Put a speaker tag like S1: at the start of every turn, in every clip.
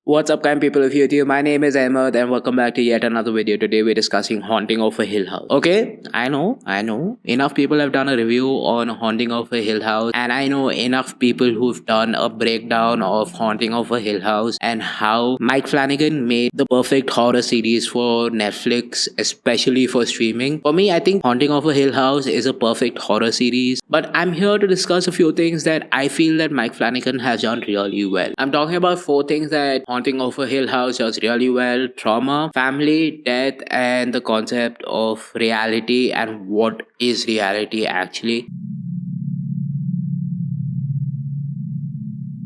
S1: What's up, kind people of YouTube? My name is Ahmed, and welcome back to yet another video. Today, we're discussing Haunting of a Hill House. Okay, I know. Enough people have done a review on Haunting of a Hill House, and I know enough people who've done a breakdown of Haunting of a Hill House and how Mike Flanagan made the perfect horror series for Netflix, especially for streaming. For me, I think Haunting of a Hill House is a perfect horror series, but I'm here to discuss a few things that I feel that Mike Flanagan has done really well. I'm talking about four things that Haunting of a Hill House does really well: trauma, family, death, and the concept of reality and what is reality actually.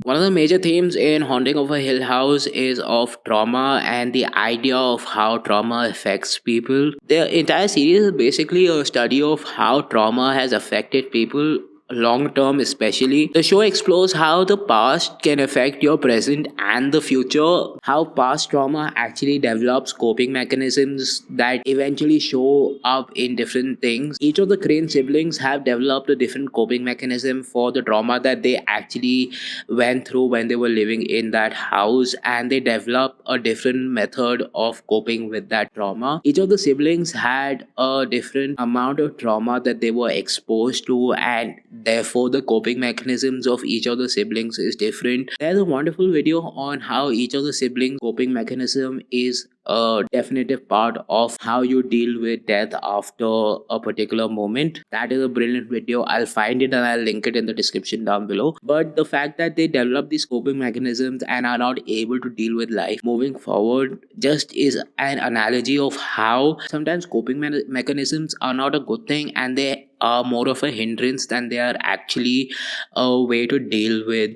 S1: One of the major themes in Haunting of a Hill House is of trauma and the idea of how trauma affects people. The entire series is basically a study of how trauma has affected people long term, especially. The show explores how the past can affect your present and the future, how past trauma actually develops coping mechanisms that eventually show up in different things. Each of the Crane siblings have developed a different coping mechanism for the trauma that they actually went through when they were living in that house, and they developed a different method of coping with that trauma. Each of the siblings had a different amount of trauma that they were exposed to, and therefore the coping mechanisms of each of the siblings is different. There's a wonderful video on how each of the siblings coping mechanism is a definitive part of how you deal with death after a particular moment. That is a brilliant video. I'll find it and I'll link it in the description down below. But the fact that they develop these coping mechanisms and are not able to deal with life moving forward just is an analogy of how sometimes coping mechanisms are not a good thing, and they are more of a hindrance than they are actually a way to deal with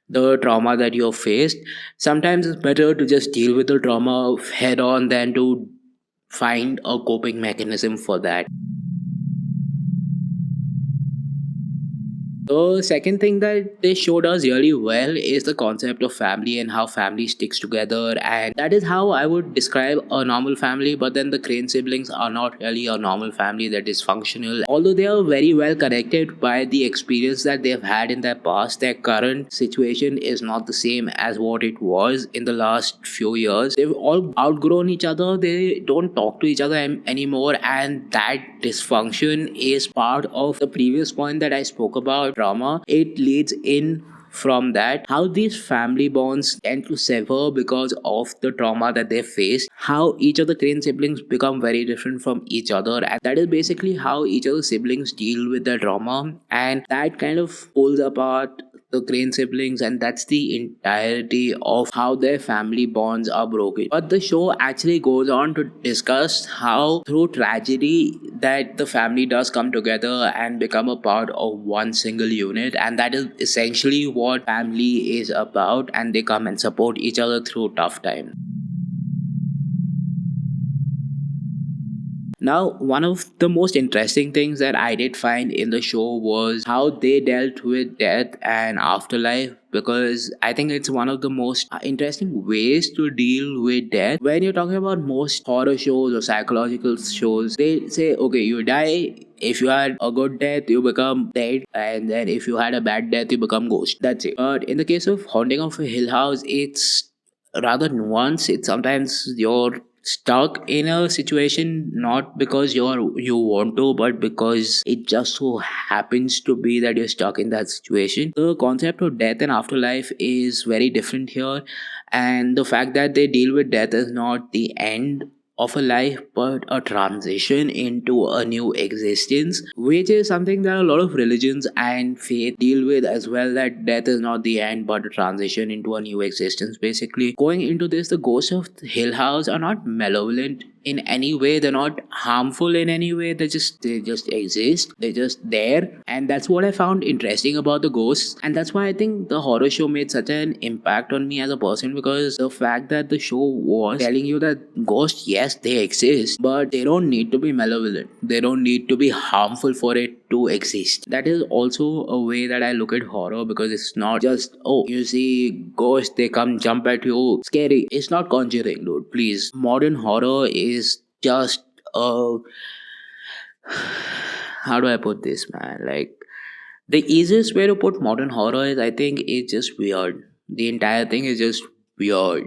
S1: the trauma that you're faced. Sometimes it's better to just deal with the trauma head on than to find a coping mechanism for that. The second thing that this show does really well is the concept of family and how family sticks together, and that is how I would describe a normal family. But then the Crane siblings are not really a normal family, they're dysfunctional. Although they are very well connected by the experience that they've had in their past, their current situation is not the same as what it was in the last few years. They've all outgrown each other, they don't talk to each other anymore, and that dysfunction is part of the previous point that I spoke about trauma. It leads in from that how these family bonds tend to sever because of the trauma that they face, how each of the Crane siblings become very different from each other, and that is basically how each of the siblings deal with the trauma, and that kind of pulls apart the Crane siblings, and that's the entirety of how their family bonds are broken. But the show actually goes on to discuss how through tragedy that the family does come together and become a part of one single unit, and that is essentially what family is about, and they come and support each other through tough times. Now, one of the most interesting things that I did find in the show was how they dealt with death and afterlife, because I think it's one of the most interesting ways to deal with death. When you're talking about most horror shows or psychological shows, they say, okay, you die. If you had a good death, you become dead, and then if you had a bad death, you become ghost. That's it. But in the case of Haunting of a Hill House, it's rather nuanced. It's sometimes you're stuck in a situation not because you want to, but because it just so happens to be that you're stuck in that situation. The concept of death and afterlife is very different here, and the fact that they deal with death is not the end of a life but a transition into a new existence, which is something that a lot of religions and faith deal with as well, that death is not the end but a transition into a new existence. Basically, going into this, the ghosts of Hill House are not malevolent in any way, they're not harmful in any way, they just exist, they're just there, and that's what I found interesting about the ghosts, and that's why I think the horror show made such an impact on me as a person, because the fact that the show was telling you that ghosts, yes, they exist, but they don't need to be malevolent, they don't need to be harmful for it to exist. That is also a way that I look at horror, because it's not just, oh, you see ghosts, they come jump at you, scary. It's not Conjuring, dude, please. Modern horror is just how do I put this, man? Like, the easiest way to put modern horror is, I think, it's just weird. The entire thing is just weird.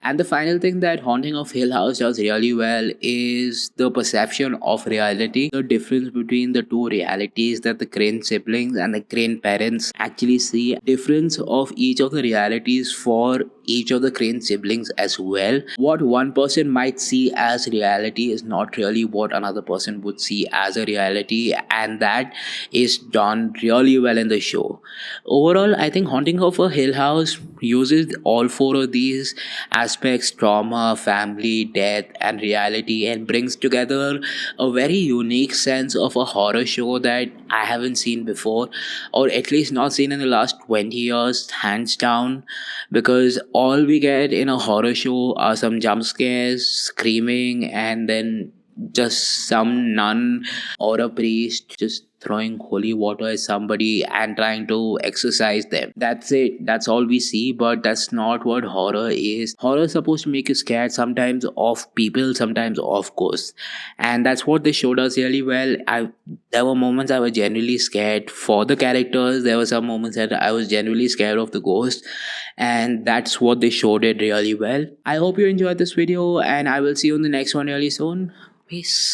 S1: And the final thing that Haunting of Hill House does really well is the perception of reality, the difference between the two realities that the Crane siblings and the Crane parents actually see, difference of each of the realities for each of the Crane siblings as well. What one person might see as reality is not really what another person would see as a reality, and that is done really well in the show. Overall, I think Haunting of a Hill House uses all four of these aspects: trauma, family, death, and reality, and brings together a very unique sense of a horror show that I haven't seen before, or at least not seen in the last 20 years, hands down. Because all we get in a horror show are some jump scares, screaming, and then just some nun or a priest just throwing holy water at somebody and trying to exorcise them. That's it. That's all we see, but that's not what horror is. Horror is supposed to make you scared, sometimes of people, sometimes of ghosts. And that's what they showed us really well. There were moments I was genuinely scared for the characters. There were some moments that I was genuinely scared of the ghost. And that's what they showed it really well. I hope you enjoyed this video, and I will see you in the next one really soon. Peace.